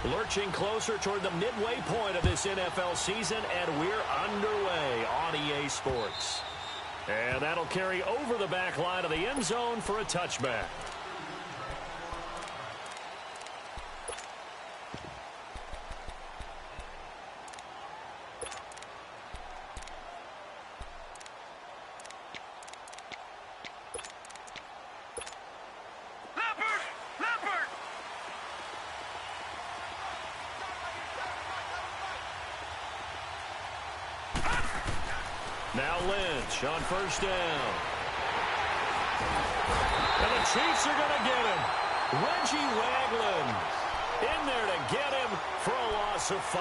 Lurching closer toward the midway point of this NFL season, and we're underway on EA Sports. And that'll carry over the back line of the end zone for a touchback. Now Lynch on first down. And the Chiefs are going to get him. Reggie Wagland in there to get him for a loss of 5.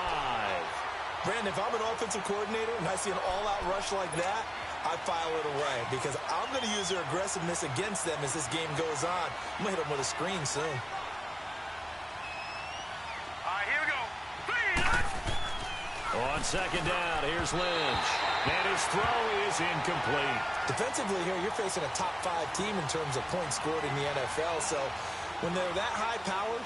Brandon, if I'm an offensive coordinator and I see an all-out rush like that, I file it away because I'm going to use their aggressiveness against them as this game goes on. I'm going to hit them with a screen soon. On second down, here's Lynch. And his throw is incomplete. Defensively here, you're facing a top 5 team in terms of points scored in the NFL. So when they're that high powered,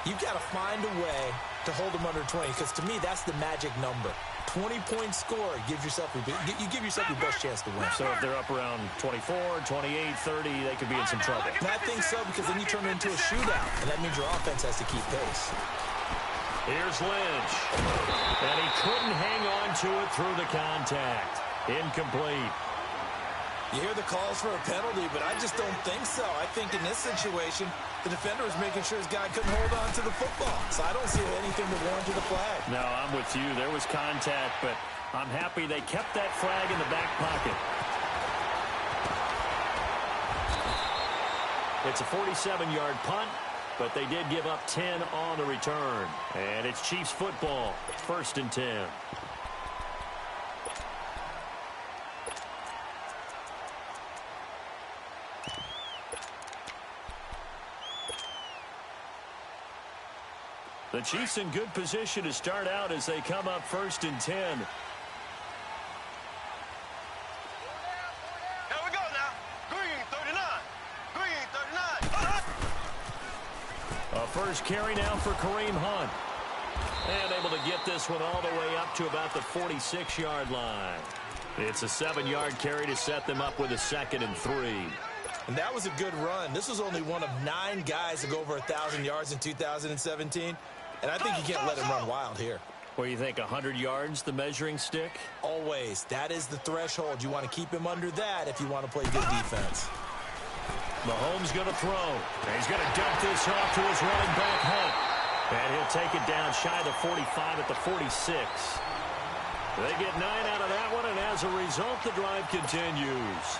you've got to find a way to hold them under 20. Because to me, that's the magic number. 20-point score gives yourself you give yourself your best chance to win. So if they're up around 24, 28, 30, they could be in some trouble. And I think so because then you turn it into a shootout. And that means your offense has to keep pace. Here's Lynch. And he couldn't hang on to it through the contact. Incomplete. You hear the calls for a penalty, but I just don't think so. I think in this situation, the defender was making sure his guy couldn't hold on to the football. So I don't see anything that warranted the flag. No, I'm with you. There was contact, but I'm happy they kept that flag in the back pocket. It's a 47-yard punt. But they did give up 10 on the return. And it's Chiefs football, 1st and 10. The Chiefs in good position to start out as they come up 1st and 10. First carry now for Kareem Hunt. And able to get this one all the way up to about the 46-yard line. It's a 7-yard carry to set them up with a 2nd and 3. And that was a good run. This was only one of 9 guys to go over 1,000 yards in 2017. And I think you can't let him run wild here. What do you think, 100 yards, the measuring stick? Always. That is the threshold. You want to keep him under that if you want to play good defense. Mahomes going to throw. And he's going to dump this off to his running back, Hunt. And he'll take it down shy of the 45 at the 46. They get 9 out of that one, and as a result, the drive continues.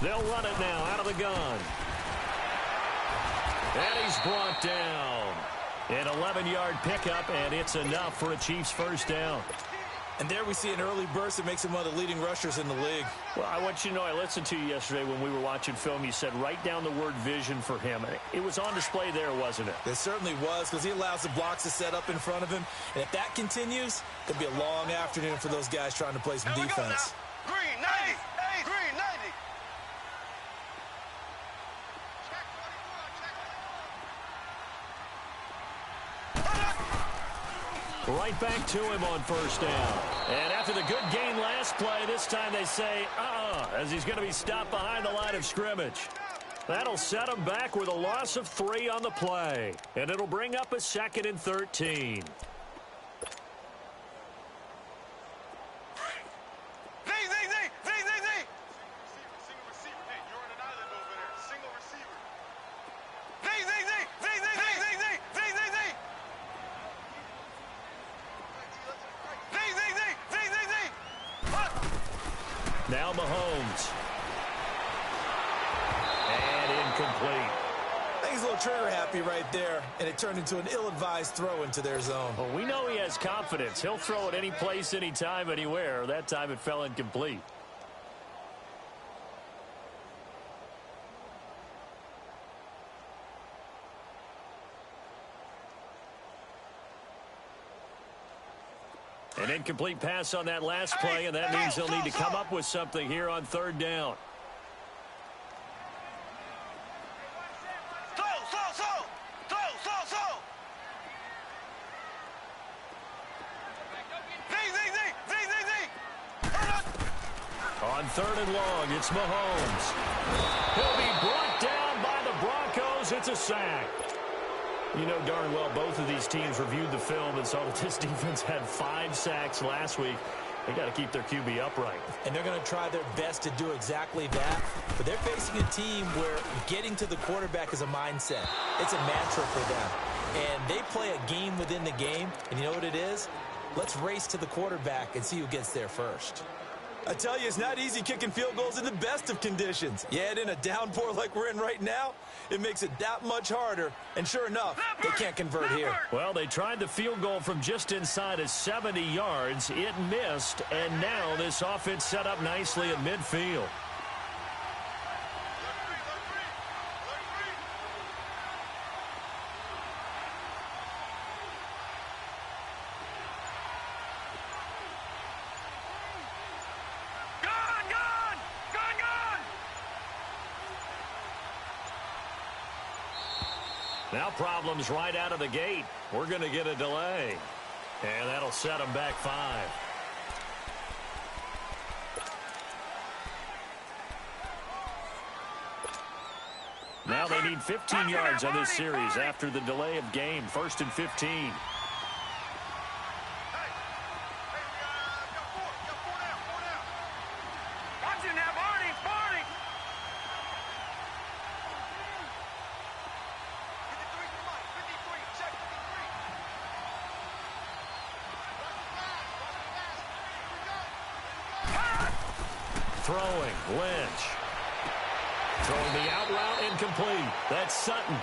They'll run it now out of the gun. And he's brought down. An 11-yard pickup, and it's enough for a Chiefs first down. And there we see an early burst that makes him one of the leading rushers in the league. Well, I want you to know, I listened to you yesterday when we were watching film. You said write down the word vision for him. It was on display there, wasn't it? It certainly was, because he allows the blocks to set up in front of him. And if that continues, it'll be a long afternoon for those guys trying to play some defense. Green 90. Green 90. Right back to him on first down. And after the good gain last play, this time they say, as he's going to be stopped behind the line of scrimmage. That'll set him back with a loss of 3 on the play. And it'll bring up a 2nd and 13. Now Mahomes. And incomplete. I think he's a little trigger happy right there, and it turned into an ill-advised throw into their zone. Well, we know he has confidence. He'll throw it any place, anytime, anywhere. That time it fell incomplete. An incomplete pass on that last play, and that means they'll need to come up with something here on third down. On third and long, it's Mahomes. He'll be brought down by the Broncos. It's a sack. You know darn well both of these teams reviewed the film and saw that this defense had 5 sacks last week. They got to keep their QB upright. And they're going to try their best to do exactly that. But they're facing a team where getting to the quarterback is a mindset. It's a mantra for them. And they play a game within the game. And you know what it is? Let's race to the quarterback and see who gets there first. I tell you, it's not easy kicking field goals in the best of conditions. Yet in a downpour like we're in right now, it makes it that much harder. And sure enough, they can't convert here. Well, they tried the field goal from just inside of 70 yards. It missed, and now this offense set up nicely at midfield. Now problems right out of the gate. We're going to get a delay. And that'll set them back 5. Now they need 15 yards on this series after the delay of game. 1st and 15. Throwing, Lynch. Throwing the out route, incomplete. That's Sutton.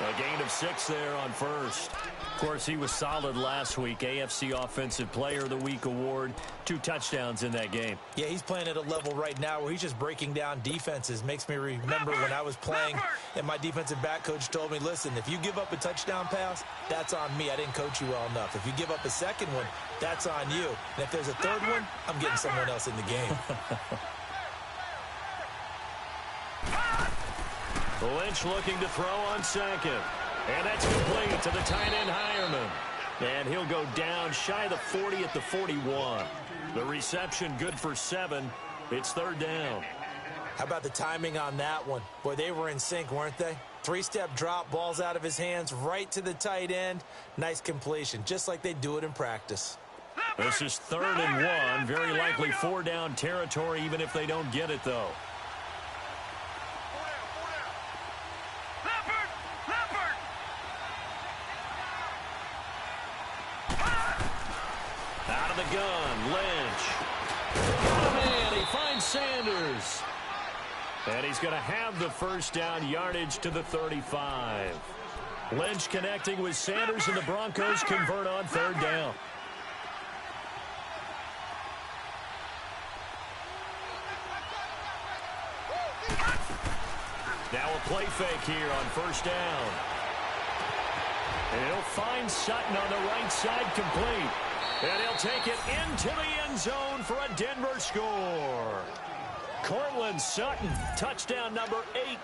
A gain of 6 there on first. Of course, he was solid last week. AFC Offensive Player of the Week award. 2 touchdowns in that game. Yeah, he's playing at a level right now where he's just breaking down defenses. Makes me remember when I was playing and my defensive back coach told me, listen, if you give up a touchdown pass, that's on me. I didn't coach you well enough. If you give up a second one, that's on you. And if there's a third one, I'm getting someone else in the game. Lynch looking to throw on second. And that's complete to the tight end, Hireman. And he'll go down shy of the 40 at the 41. The reception good for 7. It's third down. How about the timing on that one? Boy, they were in sync, weren't they? 3-step drop, balls out of his hands, right to the tight end. Nice completion, just like they do it in practice. This is 3rd and 1. Very likely 4-down territory, even if they don't get it, though. Out of the gun, Lynch. Oh, man, he finds Sanders. And he's going to have the first down, yardage to the 35. Lynch connecting with Sanders, and the Broncos convert on 3rd down. Now a play fake here on 1st down. And he'll find Sutton on the right side, complete. And he'll take it into the end zone for a Denver score. Cortland Sutton, touchdown number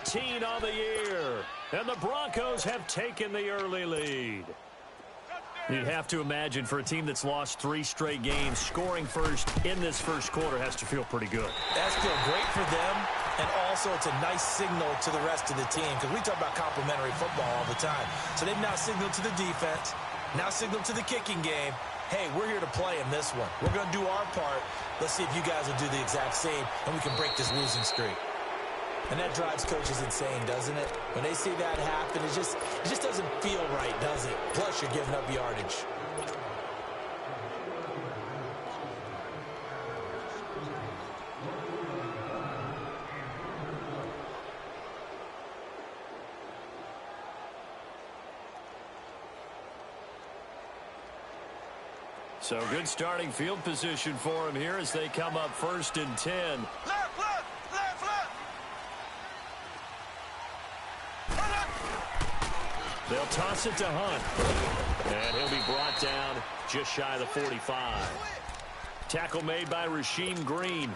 18 on the year. And the Broncos have taken the early lead. You'd have to imagine for a team that's lost 3 straight games, scoring first in this first quarter has to feel pretty good. That's feel great for them, and also it's a nice signal to the rest of the team, because we talk about complimentary football all the time. So they've now signaled to the defense, now signaled to the kicking game, hey, we're here to play in this one. We're going to do our part. Let's see if you guys will do the exact same, and we can break this losing streak. And that drives coaches insane, doesn't it? When they see that happen, it just doesn't feel right, does it? Plus, you're giving up yardage. So good starting field position for him here as they come up 1st and 10. Left, left, left, left. They'll toss it to Hunt. And he'll be brought down just shy of the 45. Tackle made by Rasheem Green.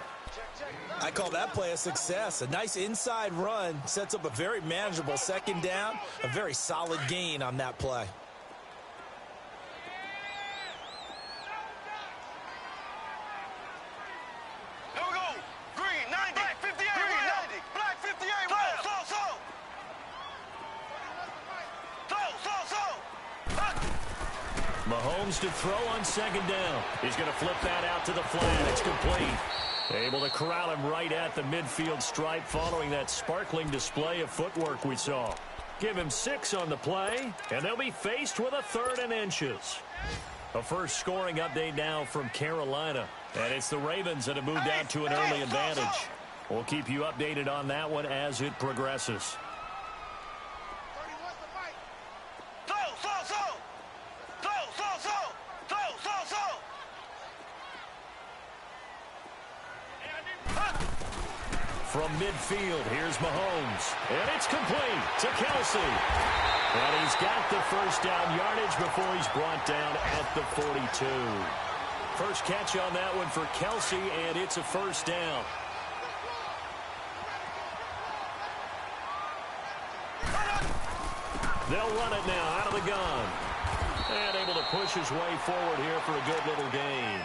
I call that play a success. A nice inside run sets up a very manageable second down, a very solid gain on that play. Here we go. Green, 90. Black 58. Green, 90. Black 58. Mahomes to throw on second down. He's going to flip that out to the flat. It's complete. Able to corral him right at the midfield stripe following that sparkling display of footwork we saw. Give him 6 on the play, and they'll be faced with a 3rd and inches. A first scoring update now from Carolina, and it's the Ravens that have moved out to an early advantage. We'll keep you updated on that one as it progresses. From midfield, here's Mahomes. And it's complete to Kelsey. And he's got the first down yardage before he's brought down at the 42. First catch on that one for Kelsey, and it's a first down. They'll run it now out of the gun. And able to push his way forward here for a good little gain.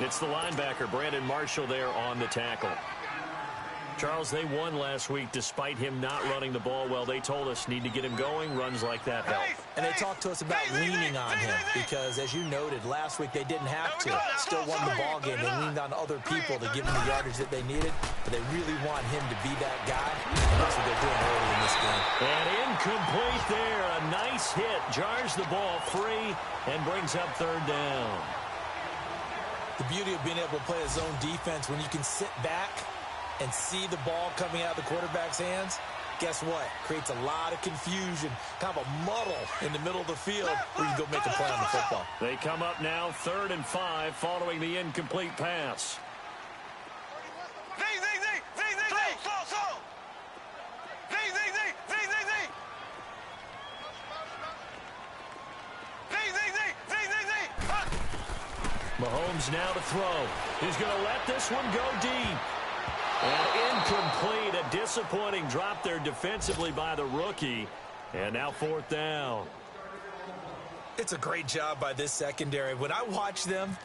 It's the linebacker, Brandon Marshall, there on the tackle. Charles, they won last week despite him not running the ball well. They told us need to get him going. Runs like that help. And they talked to us about leaning on him because, as you noted, last week they didn't have to. Still won the ball game. They leaned on other people to give them the yardage that they needed, but they really want him to be that guy. And that's what they're doing early in this game. And incomplete there. A nice hit. Jars the ball free and brings up 3rd down. The beauty of being able to play a zone defense when you can sit back and see the ball coming out of the quarterback's hands, guess what? Creates a lot of confusion, kind of a muddle in the middle of the field where you can go make a play on the football. They come up now 3rd and 5 following the incomplete pass. Mahomes now to throw. He's going to let this one go deep. And incomplete, a disappointing drop there defensively by the rookie. And now 4th down. It's a great job by this secondary. When I watch them,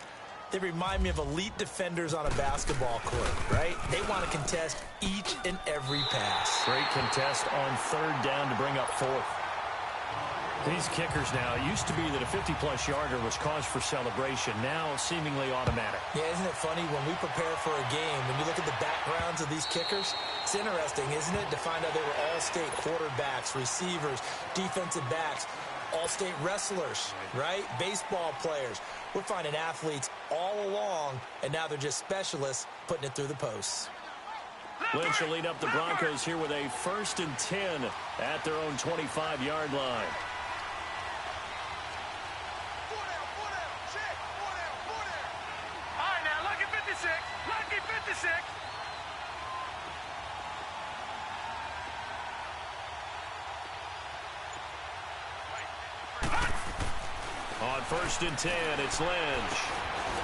they remind me of elite defenders on a basketball court, right? They want to contest each and every pass. Great contest on 3rd down to bring up 4th. These kickers now, it used to be that a 50-plus yarder was cause for celebration. Now seemingly automatic. Yeah, isn't it funny when we prepare for a game, when you look at the backgrounds of these kickers, it's interesting, isn't it, to find out they were all-state quarterbacks, receivers, defensive backs, all-state wrestlers, right? Baseball players. We're finding athletes all along, and now they're just specialists putting it through the posts. Lynch will lead up the Broncos here with a 1st and 10 at their own 25-yard line. On 1st and 10, it's Lynch.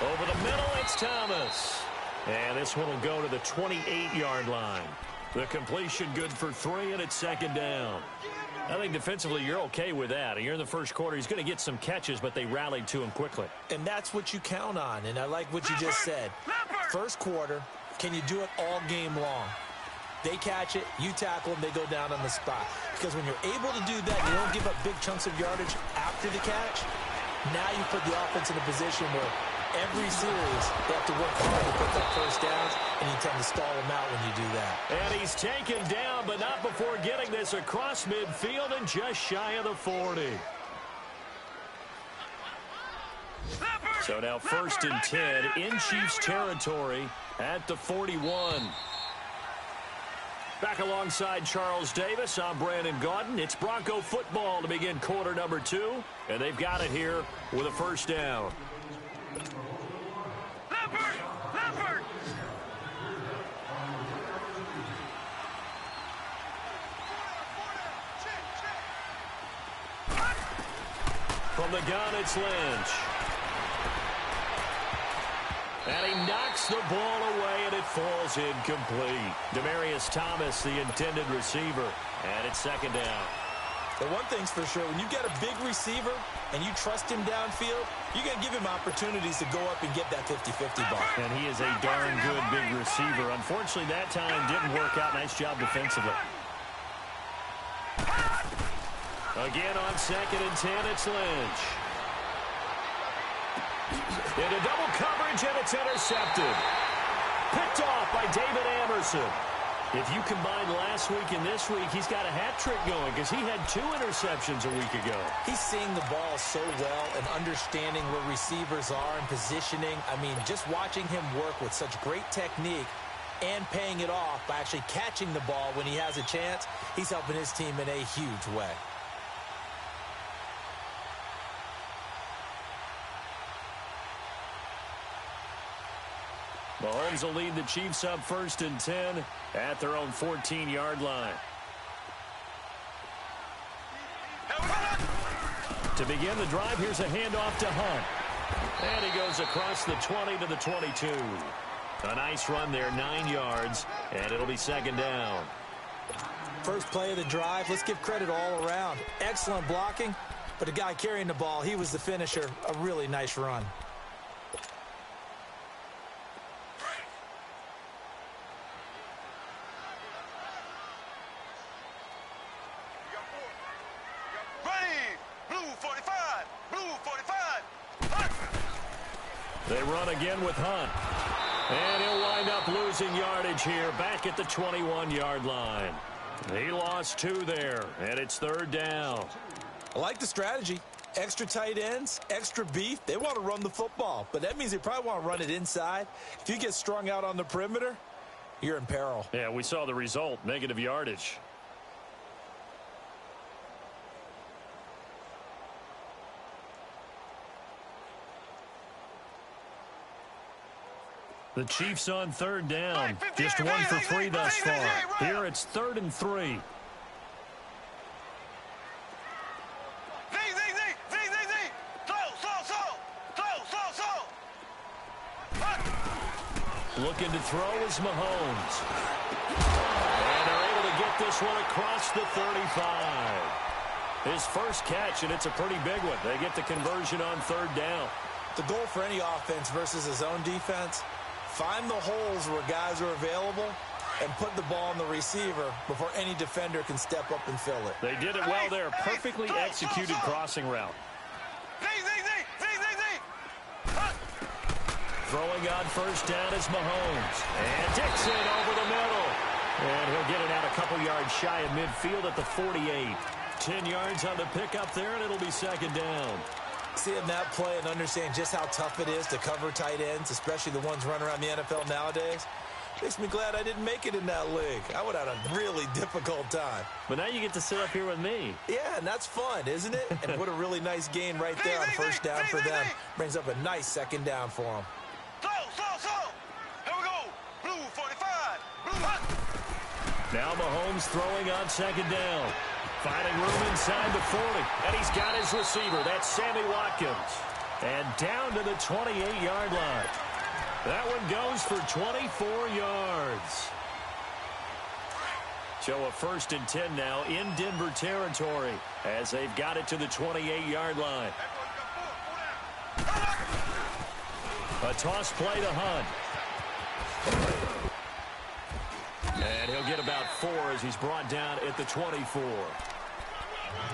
Over the middle, it's Thomas. And this one will go to the 28-yard line. The completion good for 3, and it's 2nd down. I think defensively you're okay with that. You're in the first quarter. He's going to get some catches, but they rallied to him quickly. And that's what you count on, and I like what you just said. First quarter, can you do it all game long? They catch it, you tackle them, they go down on the spot. Because when you're able to do that, you don't give up big chunks of yardage after the catch. Now you put the offense in a position where every series they have to work hard to put that first down, and you tend to stall them out when you do that. And he's taken down, but not before getting this across midfield and just shy of the 40. So now 1st and 10 in Chiefs territory at the 41. Back alongside Charles Davis, I'm Brandon Gaudin. It's Bronco football to begin quarter number 2, and they've got it here with a first down. From the gun, it's Lynch. And he knocks the ball away, and it falls incomplete. Demaryius Thomas, the intended receiver, and it's second down. The one thing's for sure, when you get a big receiver and you trust him downfield, you're going to give him opportunities to go up and get that 50-50 ball. And he is a darn good big receiver. Unfortunately, that time didn't work out. Nice job defensively. Again on 2nd and 10, it's Lynch. Into double coverage, and it's intercepted. Picked off by David Anderson. If you combine last week and this week, he's got a hat trick going because he had 2 interceptions a week ago. He's seeing the ball so well and understanding where receivers are and positioning. I mean, just watching him work with such great technique and paying it off by actually catching the ball when he has a chance, he's helping his team in a huge way. Mahomes will lead the Chiefs up 1st and 10 at their own 14-yard line. To begin the drive, here's a handoff to Hunt. And he goes across the 20 to the 22. A nice run there, 9 yards, and it'll be second down. First play of the drive, let's give credit all around. Excellent blocking, but the guy carrying the ball, he was the finisher. A really nice run. They run again with Hunt. And he'll wind up losing yardage here back at the 21-yard line. He lost 2 there, and it's 3rd down. I like the strategy. Extra tight ends, extra beef. They want to run the football, but that means they probably want to run it inside. If you get strung out on the perimeter, you're in peril. Yeah, we saw the result, negative yardage. The Chiefs on 3rd down. Just 1 for 3 thus far. Here it's 3rd and 3. Looking to throw is Mahomes. And they're able to get this one across the 35. His first catch, and it's a pretty big one. They get the conversion on 3rd down. The goal for any offense versus his own defense, find the holes where guys are available and put the ball on the receiver before any defender can step up and fill it. They did it well there. Perfectly executed crossing route. Throwing on 1st down is Mahomes. And Dixon over the middle. And he'll get it out a couple yards shy of midfield at the 48. 10 yards on the pickup there, and it'll be 2nd down. Seeing that play and understand just how tough it is to cover tight ends, especially the ones running around the NFL nowadays, makes me glad I didn't make it in that league. I would have had a really difficult time. But now you get to sit up here with me. Yeah, and that's fun, isn't it? And what a really nice gain right there on 1st down for them. Brings up a nice 2nd down for them. Here we go. Blue 45. Blue. Now Mahomes throwing on 2nd down. Finding room inside the 40. And he's got his receiver. That's Sammy Watkins. And down to the 28-yard line. That one goes for 24 yards. So a 1st and 10 now in Denver territory as they've got it to the 28-yard line. A toss play to Hunt. And he'll get about 4 as he's brought down at the 24.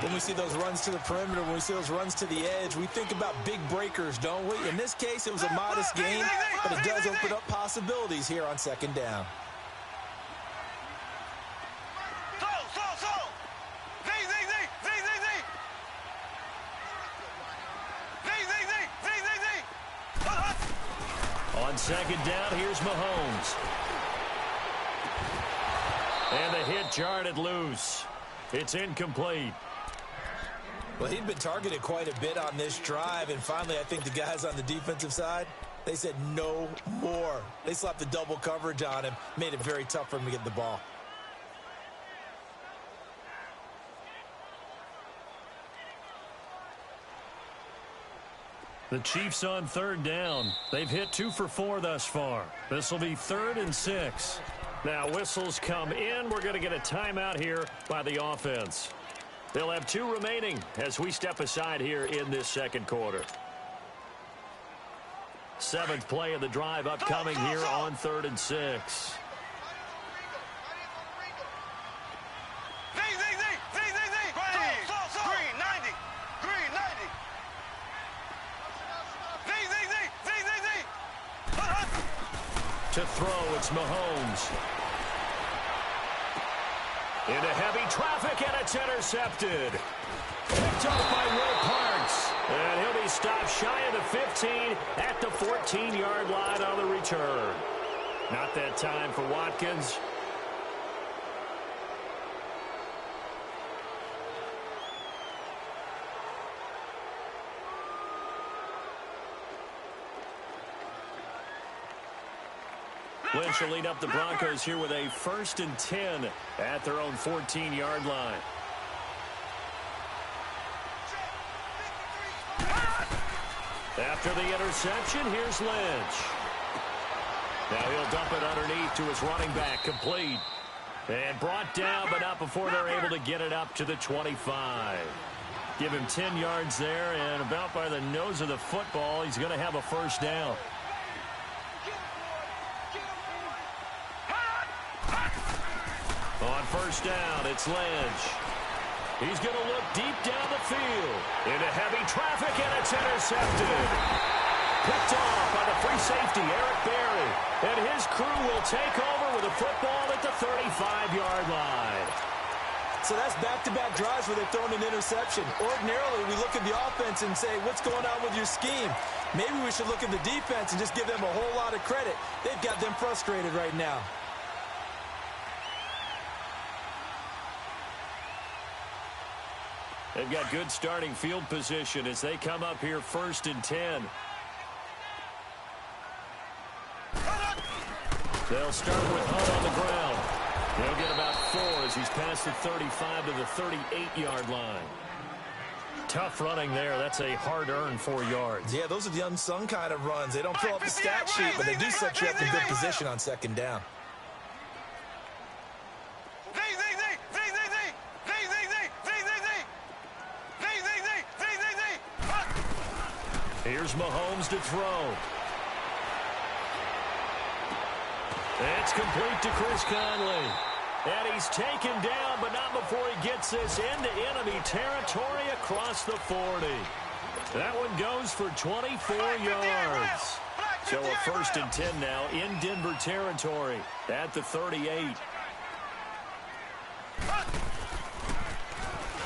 When we see those runs to the perimeter, when we see those runs to the edge, we think about big breakers, don't we? In this case, it was a modest gain, but it does open up possibilities here on 2nd down. On 2nd down, here's Mahomes. And the hit jarred it loose. It's incomplete. Well, he'd been targeted quite a bit on this drive, and finally I think the guys on the defensive side, they said no more. They slapped the double coverage on him, made it very tough for him to get the ball. The Chiefs on third down. They've hit 2 for 4 thus far. This will be 3rd and 6. Now whistles come in. We're going to get a timeout here by the offense. They'll have 2 remaining as we step aside here in this second quarter. 7th play of the drive upcoming here on 3rd and 6. To throw, it's Mahomes. Into heavy traffic, and it's intercepted. Picked up by Will Parks. And he'll be stopped shy of the 15 at the 14-yard line on the return. Not that time for Watkins. Lynch will lead up the Broncos here with a 1st and 10 at their own 14-yard line. After the interception, here's Lynch. Now he'll dump it underneath to his running back, complete. And brought down, but not before they're able to get it up to the 25. Give him 10 yards there, and about by the nose of the football, he's going to have a 1st down. On 1st down, it's Lynch. He's going to look deep down the field. Into heavy traffic, and it's intercepted. Picked off by the free safety, Eric Berry. And his crew will take over with a football at the 35-yard line. So that's back-to-back drives where they've thrown an interception. Ordinarily, we look at the offense and say, what's going on with your scheme? Maybe we should look at the defense and just give them a whole lot of credit. They've got them frustrated right now. They've got good starting field position as they come up here 1st and 10. They'll start with Hunt on the ground. They'll get about 4 as he's past the 35 to the 38-yard line. Tough running there. That's a hard-earned 4 yards. Yeah, those are the unsung kind of runs. They don't fill up the stat sheet, but they do set you up in good position on 2nd down. Here's Mahomes to throw. It's complete to Chris Conley. And he's taken down, but not before he gets this into enemy territory across the 40. That one goes for 24 yards. So a 1st and 10 now in Denver territory at the 38.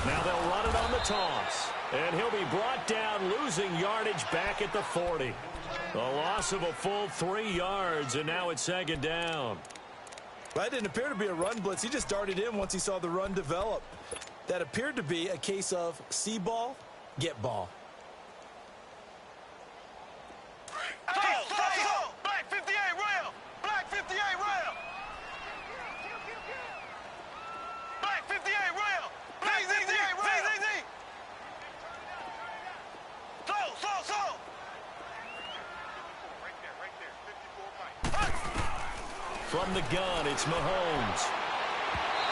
Now they'll run it on the toss. And he'll be brought down, losing yardage back at the 40. A loss of a full 3 yards, and now it's 2nd down. That didn't appear to be a run blitz. He just darted in once he saw the run develop. That appeared to be a case of see ball, get ball. Black 58 rail! Black 58 rail! Black 58 rail! Black 58 rail! So! Right there, 54 From the gun, it's Mahomes.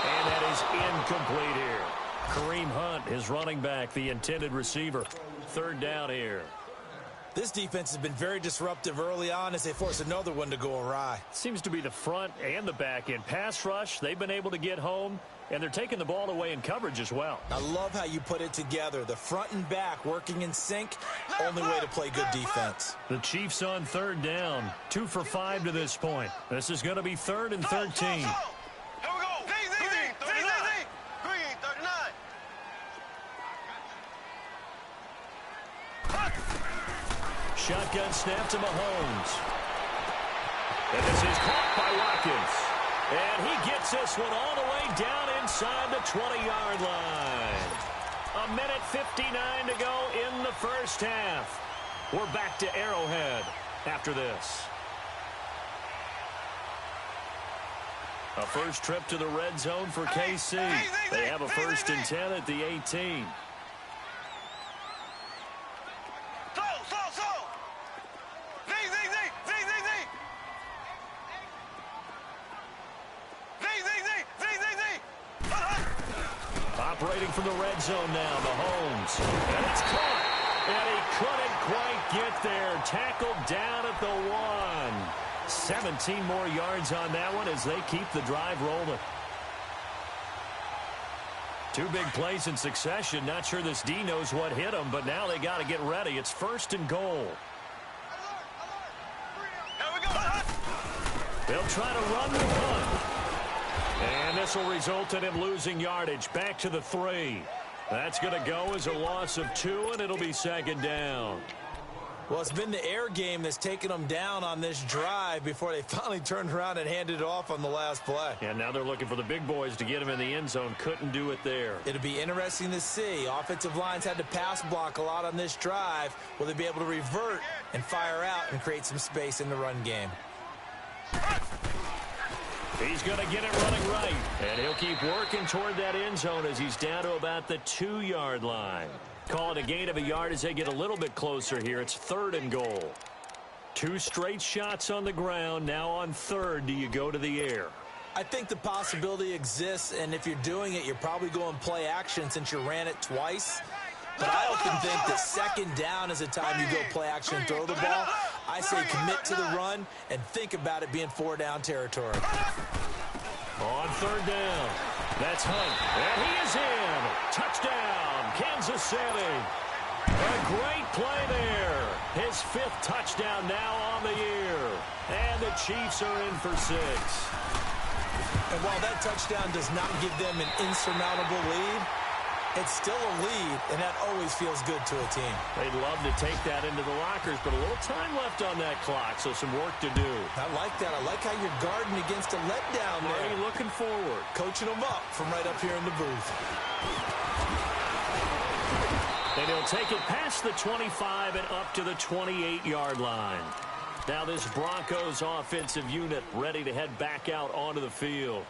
And that is incomplete here. Kareem Hunt, his running back, the intended receiver. 3rd down here. This defense has been very disruptive early on as they force another one to go awry. Seems to be the front and the back end. Pass rush, they've been able to get home, and they're taking the ball away in coverage as well. I love how you put it together. The front and back working in sync, only way to play good defense. The Chiefs on 3rd down. 2 for 5 to this point. This is going to be 3rd and 13. Here we go! Green 39! Green 39! Shotgun snap to Mahomes. And this is caught by Watkins. And he gets this one all the way down inside the 20-yard line. 1:59 to go in the first half. We're back to Arrowhead after this. A first trip to the red zone for KC. They have a 1st and 10 at the 18. So! Operating from the red zone now, Mahomes. And it's caught. And he couldn't quite get there. Tackled down at the 1. 17 more yards on that one as they keep the drive rolling. 2 big plays in succession. Not sure this D knows what hit them, but now they got to get ready. It's 1st and goal. They'll try to run the punt. And this will result in him losing yardage. Back to the 3. That's going to go as a loss of 2, and it'll be 2nd down. Well, it's been the air game that's taken them down on this drive before they finally turned around and handed it off on the last play. And now they're looking for the big boys to get him in the end zone. Couldn't do it there. It'll be interesting to see. Offensive lines had to pass block a lot on this drive. Will they be able to revert and fire out and create some space in the run game? He's going to get it running right. And he'll keep working toward that end zone as he's down to about the 2-yard line. Call it a gain of a yard as they get a little bit closer here. It's 3rd and goal. 2 straight shots on the ground. Now on 3rd, do you go to the air? I think the possibility exists, and if you're doing it, you're probably going play action since you ran it twice. But I often think that 2nd down is the time you go play action and throw the ball. I say commit to the run and think about it being 4-down territory. On 3rd down, that's Hunt, and he is in. Touchdown, Kansas City. A great play there. His 5th touchdown now on the year. And the Chiefs are in for 6. And while that touchdown does not give them an insurmountable lead, it's still a lead, and that always feels good to a team. They'd love to take that into the lockers, but a little time left on that clock, so some work to do. I like that. I like how you're guarding against a letdown there. Already looking forward. Coaching them up from right up here in the booth. And he'll take it past the 25 and up to the 28-yard line. Now this Broncos offensive unit ready to head back out onto the field.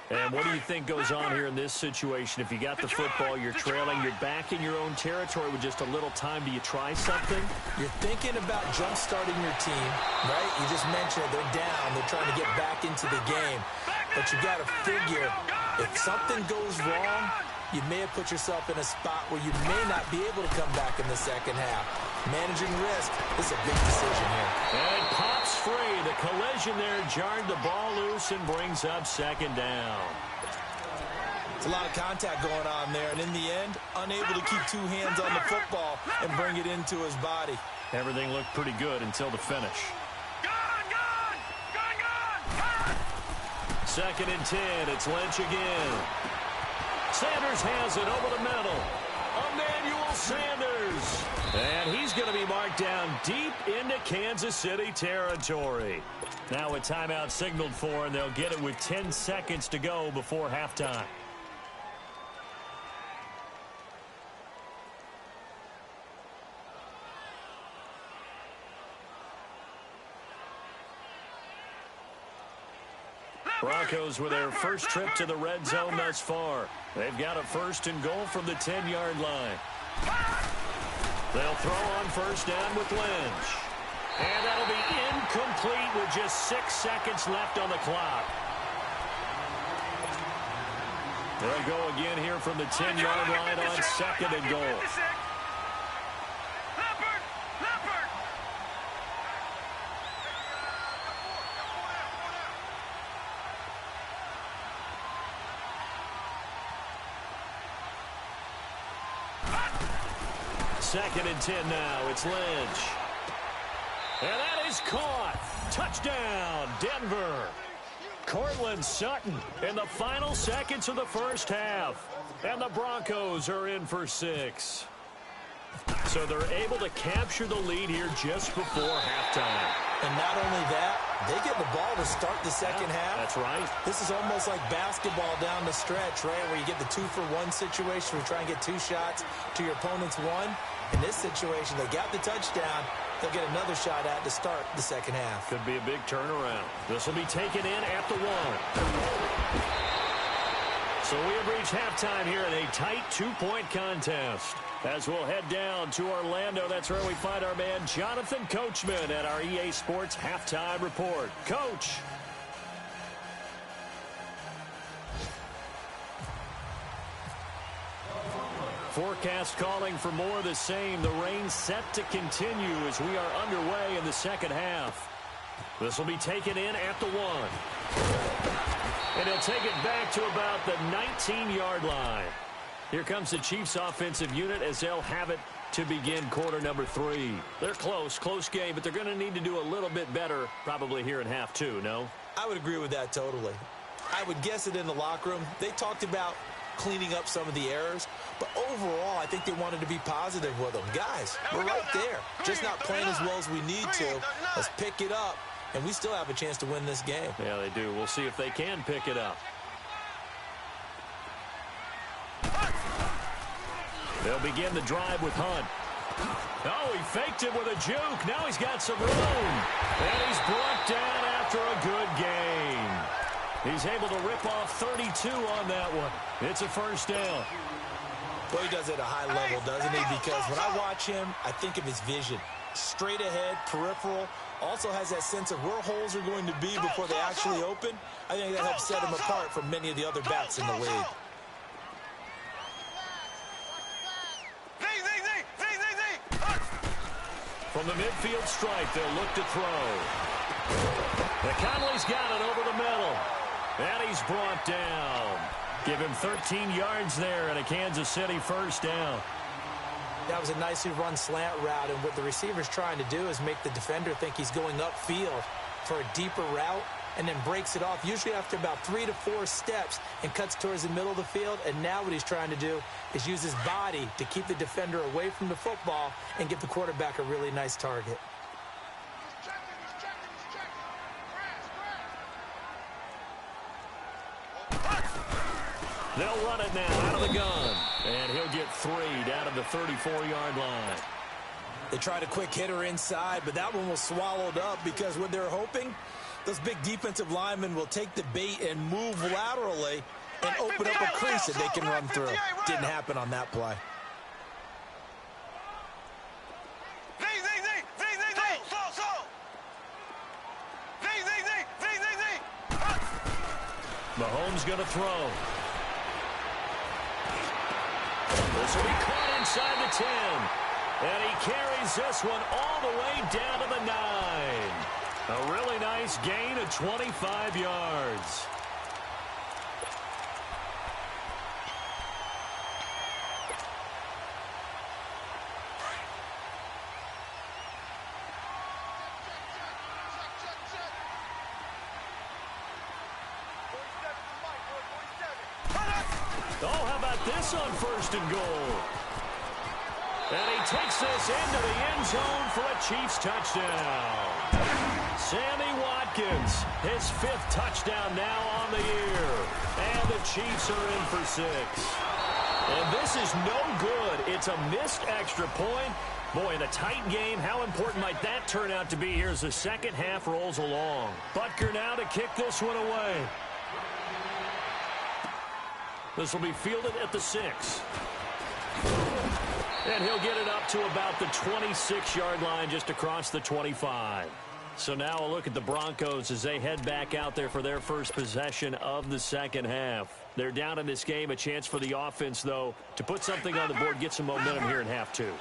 And what do you think goes on here in this situation? If you got the football, you're trailing, you're back in your own territory with just a little time. Do you try something? You're thinking about jump-starting your team, right? You just mentioned it. They're down. They're trying to get back into the game. But you got to figure, if something goes wrong, you may have put yourself in a spot where you may not be able to come back in the 2nd half. Managing risk is a big decision here. And it pops free. The collision there jarred the ball loose and brings up 2nd down. It's a lot of contact going on there, and in the end, unable to keep 2 hands on the football and bring it into his body. Everything looked pretty good until the finish. Gone! 2nd and 10. It's Lynch again. Sanders has it over the middle. Emmanuel Sanders. And he's going to be marked down deep into Kansas City territory. Now a timeout signaled for, and they'll get it with 10 seconds to go before halftime. Broncos with their first trip to the red zone thus far. They've got a 1st and goal from the 10-yard line. They'll throw on 1st down with Lynch. And that'll be incomplete with just 6 seconds left on the clock. They'll go again here from the 10-yard line on 2nd and goal. Second and 10 now. It's Lynch. And that is caught. Touchdown, Denver. Cortland Sutton in the final seconds of the 1st half. And the Broncos are in for 6. So they're able to capture the lead here just before halftime. And not only that, they get the ball to start the 2nd half. That's right. This is almost like basketball down the stretch, right, where you get the 2-for-1 situation. We try and get 2 shots to your opponent's 1. In this situation, they got the touchdown. They'll get another shot at to start the 2nd half. Could be a big turnaround. This will be taken in at the 1. So we have reached halftime here in a tight 2-point contest. As we'll head down to Orlando, that's where we find our man Jonathan Coachman at our EA Sports Halftime Report. Coach. Forecast calling for more of the same. The rain set to continue as we are underway in the second half. This will be taken in at the 1. And he'll take it back to about the 19-yard line. Here comes the Chiefs offensive unit as they'll have it to begin quarter number 3. They're close game, but they're going to need to do a little bit better probably here in half 2, no? I would agree with that totally. I would guess it in the locker room. They talked about cleaning up some of the errors, but overall, I think they wanted to be positive with them. Guys, we're right there. Just not playing as well as we need to. Let's pick it up, and we still have a chance to win this game. Yeah, they do. We'll see if they can pick it up. They'll begin the drive with Hunt. Oh, he faked it with a juke. Now he's got some room. And he's brought down after a good game. He's able to rip off 32 on that one. It's a first down. Well, he does it at a high level, doesn't he? Because when I watch him, I think of his vision. Straight ahead, peripheral. Also has that sense of where holes are going to be before they actually open. I think that helps set him apart from many of the other backs in the league. From the midfield stripe, they'll look to throw. Conley's got it over the middle. And he's brought down. Give him 13 yards there and a Kansas City first down. That was a nicely run slant route, and what the receiver's trying to do is make the defender think he's going upfield for a deeper route and then breaks it off, usually after about 3 to 4 steps, and cuts towards the middle of the field. And now what he's trying to do is use his body to keep the defender away from the football and give the quarterback a really nice target. They'll run it now out of the gun. And he'll get 3 down at the 34-yard line. They tried a quick hitter inside, but that one was swallowed up because what they're hoping, those big defensive linemen will take the bait and move laterally and open up a crease that they can run through. Didn't happen on that play. Mahomes going to throw. This will be caught inside the 10. And he carries this one all the way down to the 9. A really nice gain of 25 yards. Oh, how about this on 1st and goal? And he takes this into the end zone for a Chiefs touchdown. Sammy Watkins, his 5th touchdown now on the year. And the Chiefs are in for 6. And this is no good. It's a missed extra point. Boy, in a tight game, how important might that turn out to be here as the second half rolls along? Butker now to kick this one away. This will be fielded at the 6. And he'll get it up to about the 26-yard line just across the 25. So now a look at the Broncos as they head back out there for their first possession of the second half. They're down in this game. A chance for the offense, though, to put something on the board, get some momentum here in half 2.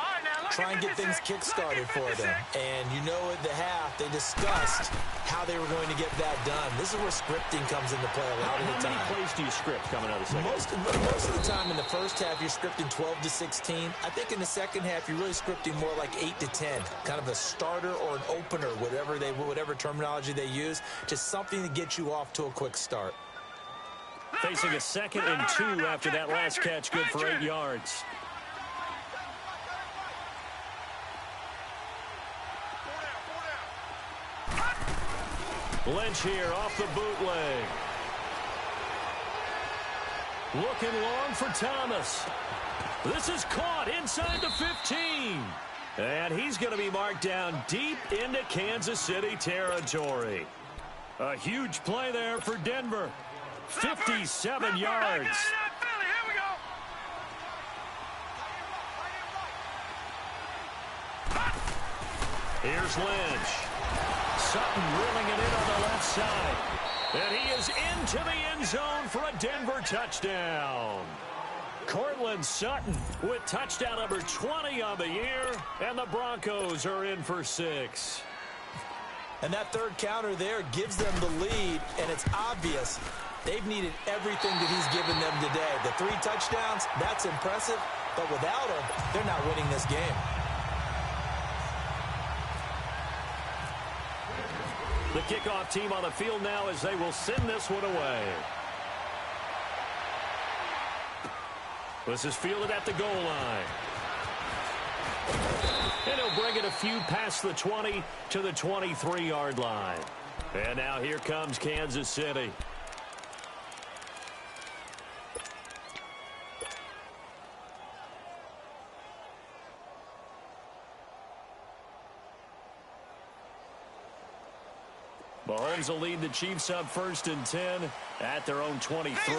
Try and get things kick-started for them. And you know at the half, they discussed how they were going to get that done. This is where scripting comes into play a lot of the time. How many plays do you script coming out of the second half? Most of the time in the first half, you're scripting 12 to 16. I think in the second half, you're really scripting more like 8 to 10. Kind of a starter or an opener, whatever terminology they use. Just something to get you off to a quick start. Facing a 2nd and 2 after that last catch, good for 8 yards. Lynch here off the bootleg. Looking long for Thomas. This is caught inside the 15. And he's going to be marked down deep into Kansas City territory. A huge play there for Denver. 57 yards. Here's Lynch. Sutton reeling it in on the left side. And he is into the end zone for a Denver touchdown. Cortland Sutton with touchdown number 20 on the year, and the Broncos are in for 6. And that third counter there gives them the lead, and it's obvious they've needed everything that he's given them today. The 3 touchdowns, that's impressive, but without him, they're not winning this game. The kickoff team on the field now as they will send this one away. This is fielded at the goal line. And he'll bring it a few past the 20 to the 23-yard line. And now here comes Kansas City. Mahomes will lead the Chiefs up 1st and 10 at their own 23.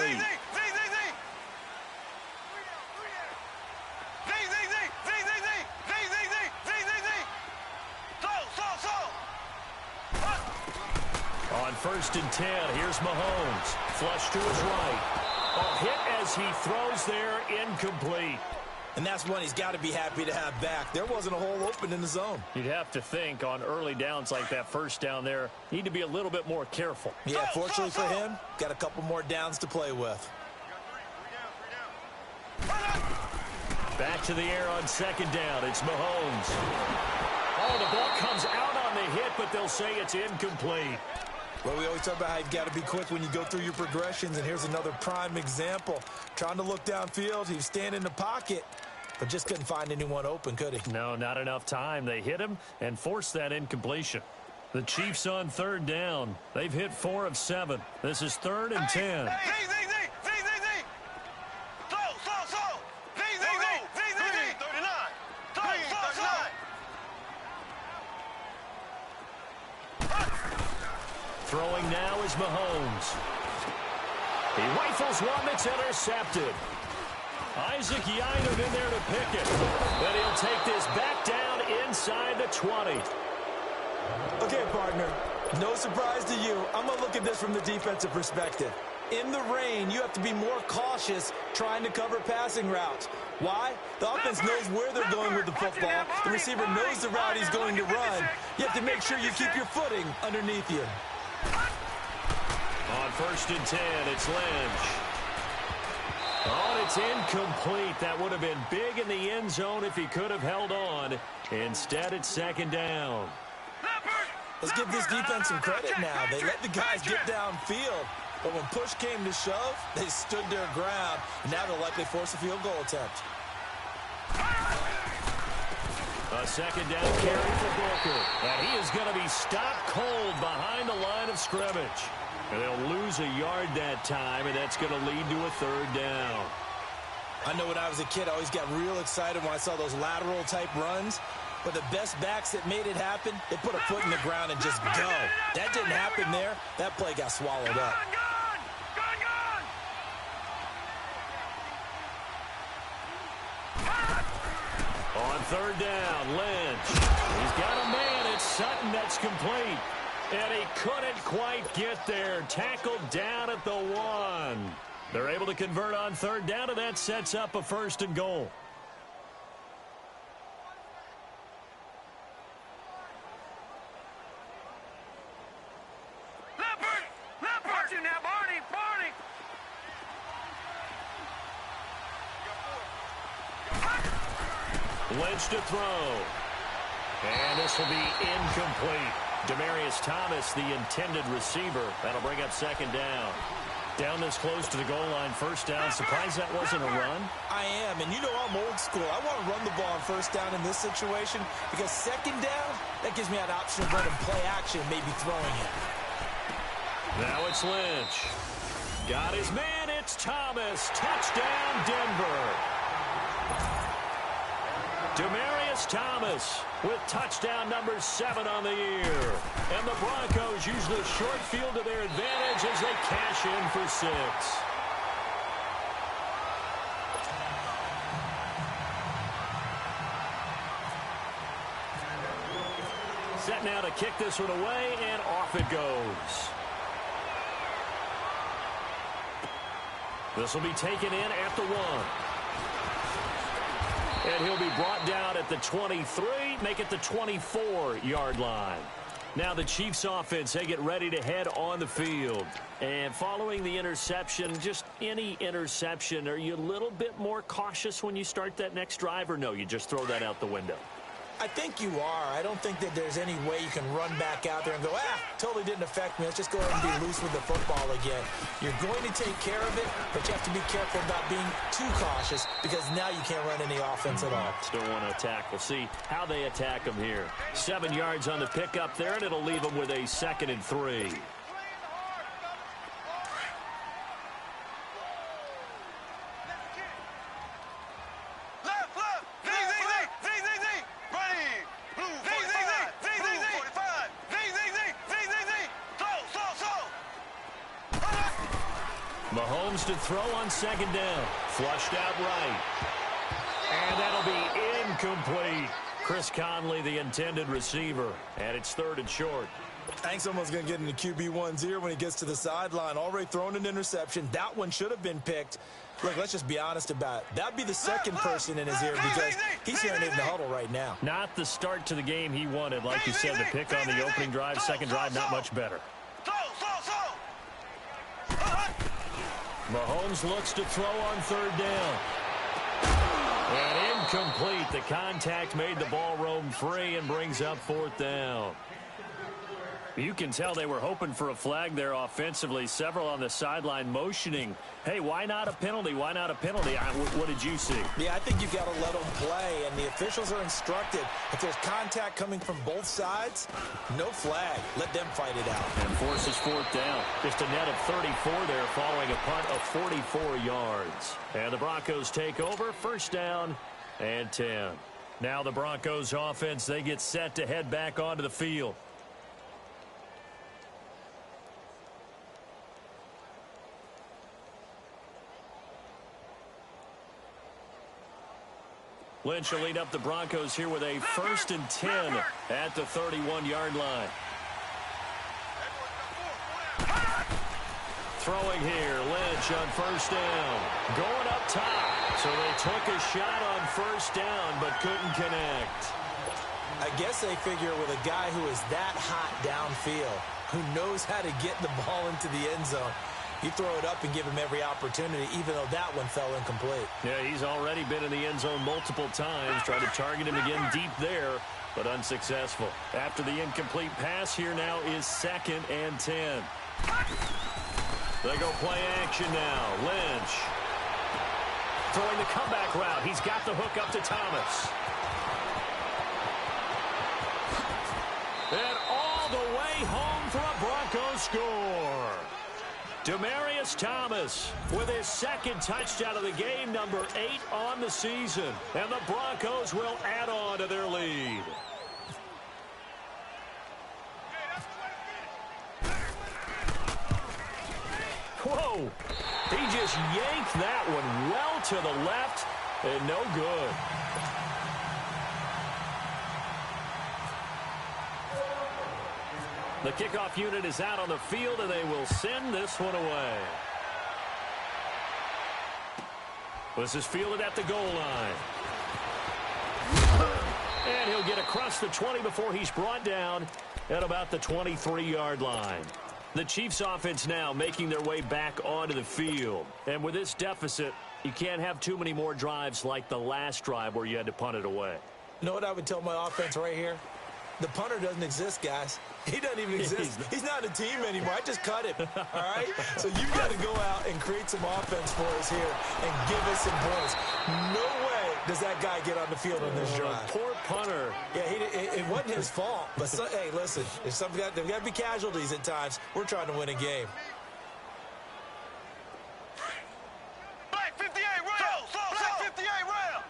On 1st and 10, here's Mahomes. Flush to his right. A hit as he throws there, incomplete. And that's one he's got to be happy to have back. There wasn't a hole open in the zone. You'd have to think on early downs like that first down there, need to be a little bit more careful. Yeah, fortunately for him, got a couple more downs to play with. Back to the air on 2nd down. It's Mahomes. Oh, the ball comes out on the hit, but they'll say it's incomplete. Well, we always talk about how you've got to be quick when you go through your progressions, and here's another prime example. Trying to look downfield, he was standing in the pocket, but just couldn't find anyone open, could he? No, not enough time. They hit him and forced that incompletion. The Chiefs on 3rd down. They've hit 4 of 7. This is 3rd and 10. Throwing now is Mahomes. He rifles one that's intercepted. Isaac Yianum in there to pick it. But he'll take this back down inside the 20. Okay, partner, no surprise to you. I'm going to look at this from the defensive perspective. In the rain, you have to be more cautious trying to cover passing routes. Why? The offense knows where they're going with the football. The receiver knows the route he's going to run. You have to make sure you keep your footing underneath you. On 1st and 10, it's Lynch. Oh, it's incomplete. That would have been big in the end zone if he could have held on. Instead, it's 2nd down. Let's give this defense some credit now. They let the guys get downfield. But when push came to shove, they stood their ground. And now they'll likely force a field goal attempt. A 2nd down carry for Booker. And he is going to be stopped cold behind the line of scrimmage. And they'll lose a yard that time, and that's going to lead to a 3rd down. I know when I was a kid, I always got real excited when I saw those lateral-type runs. But the best backs that made it happen, they put a foot in the ground and just go. That didn't happen there. That play got swallowed up. On 3rd down, Lynch. He's got a man. It's Sutton that's complete. And he couldn't quite get there. Tackled down at the 1. They're able to convert on 3rd down, and that sets up a 1st and goal. Lynch to throw. And this will be incomplete. Demaryius Thomas, the intended receiver. That'll bring up 2nd down. Down this close to the goal line, 1st down. Surprised that wasn't a run? I am, and you know I'm old school. I want to run the ball on 1st down in this situation because 2nd down, that gives me an option of running play action, maybe throwing it. Now it's Lynch. Got his man, it's Thomas. Touchdown, Denver. Demaryius Thomas with touchdown number 7 on the year. And the Broncos use the short field to their advantage as they cash in for 6. Set now to kick this one away, and off it goes. This will be taken in at the 1. And he'll be brought down at the 23, make it the 24-yard line. Now the Chiefs offense, they get ready to head on the field. And following the interception, just any interception, are you a little bit more cautious when you start that next drive, or no, you just throw that out the window? I think you are. I don't think that there's any way you can run back out there and go, totally didn't affect me. Let's just go ahead and be loose with the football again. You're going to take care of it, but you have to be careful about being too cautious because now you can't run any offense at all. Still want to attack. We'll see how they attack them here. 7 yards on the pickup there, and it'll leave them with a 2nd and 3. Mahomes to throw on 2nd down. Flushed out right. And that'll be incomplete. Chris Conley, the intended receiver. And it's 3rd and short. I think someone's going to get into QB1's ear when he gets to the sideline. Already thrown an interception. That one should have been picked. Look, let's just be honest about it. That'd be the 2nd person in his ear because he's hearing it in the huddle right now. Not the start to the game he wanted. Like you said, the pick on the opening drive, 2nd drive, not much better. Mahomes looks to throw on 3rd down. And incomplete. The contact made the ball roam free and brings up 4th down. You can tell they were hoping for a flag there offensively. Several on the sideline motioning. Hey, why not a penalty? Why not a penalty? What did you see? Yeah, I think you've got to let them play, and the officials are instructed. If there's contact coming from both sides, no flag. Let them fight it out. And forces 4th down. Just a net of 34 there following a punt of 44 yards. And the Broncos take over. 1st down and 10. Now the Broncos offense, they get set to head back onto the field. Lynch will lead up the Broncos here with a 1st and 10 at the 31-yard line. Throwing here, Lynch on 1st down. Going up top. So they took a shot on 1st down but couldn't connect. I guess they figure with a guy who is that hot downfield, who knows how to get the ball into the end zone, you throw it up and give him every opportunity, even though that one fell incomplete. Yeah, he's already been in the end zone multiple times. Tried to target him again deep there, but unsuccessful. After the incomplete pass, here now is 2nd and 10. They go play action now. Lynch throwing the comeback route. He's got the hook up to Thomas. And all the way home for a Broncos score. Demaryius Thomas with his 2nd touchdown of the game, number 8 on the season. And the Broncos will add on to their lead. Whoa! He just yanked that one well to the left and no good. The kickoff unit is out on the field, and they will send this one away. This is fielded at the goal line. And he'll get across the 20 before he's brought down at about the 23-yard line. The Chiefs offense now making their way back onto the field. And with this deficit, you can't have too many more drives like the last drive where you had to punt it away. You know what I would tell my offense right here? The punter doesn't exist, guys. He doesn't even exist. He's not a team anymore. I just cut him, all right? So you've got to go out and create some offense for us here and give us some points. No way does that guy get on the field on this drive. Poor punter. Yeah, it wasn't his fault. But, hey, listen, there's got to be casualties at times. We're trying to win a game. Black 58 round. Black 58 round.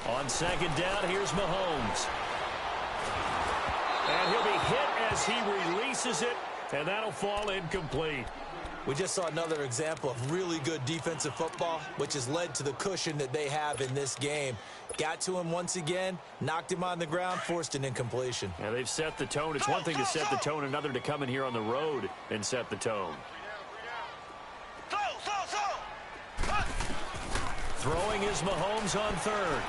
On 2nd down, here's Mahomes. And he'll be hit as he releases it, and that'll fall incomplete. We just saw another example of really good defensive football, which has led to the cushion that they have in this game. Got to him once again, knocked him on the ground, forced an incompletion. Yeah, they've set the tone. It's one thing to set the tone, another to come in here on the road and set the tone. Throwing is Mahomes on third.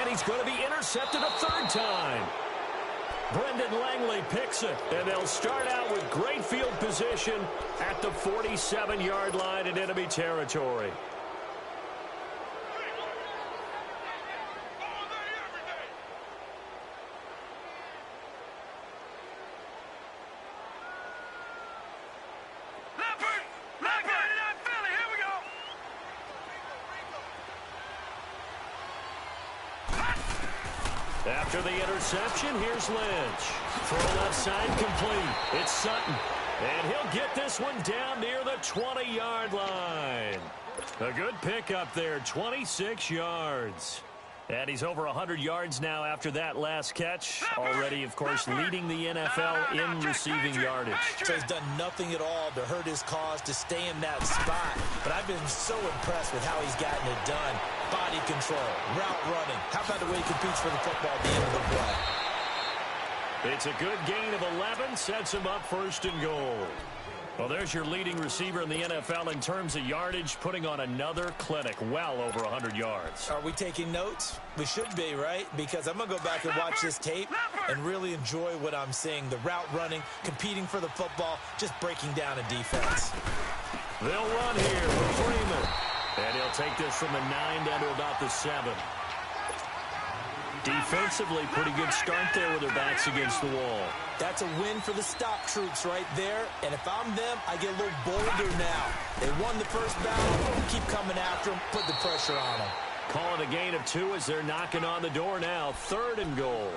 And he's going to be intercepted a third time. Brendan Langley picks it, and they'll start out with great field position at the 47-yard line in enemy territory. After the interception, here's Lynch. Throw left side complete. It's Sutton. And he'll get this one down near the 20-yard line. A good pickup there, 26 yards. And he's over 100 yards now after that last catch. Already, of course, leading the NFL in receiving yardage. So he's done nothing at all to hurt his cause, to stay in that spot. But I've been so impressed with how he's gotten it done. Body control, route running. How about the way he competes for the football at the end of the play? It's a good gain of 11, sets him up first and goal. Well, there's your leading receiver in the NFL in terms of yardage, putting on another clinic, well over 100 yards. Are we taking notes? We should be, right? Because I'm going to go back and watch this tape and really enjoy what I'm seeing. The route running, competing for the football, just breaking down a defense. They'll run here for Freeman. And he'll take this from the 9 down to about the 7. Defensively, pretty good start there with their backs against the wall. That's a win for the stop troops right there. And if I'm them, I get a little bolder now. They won the first battle. Keep coming after them. Put the pressure on them. Call it a gain of 2 as they're knocking on the door now. 3rd and goal.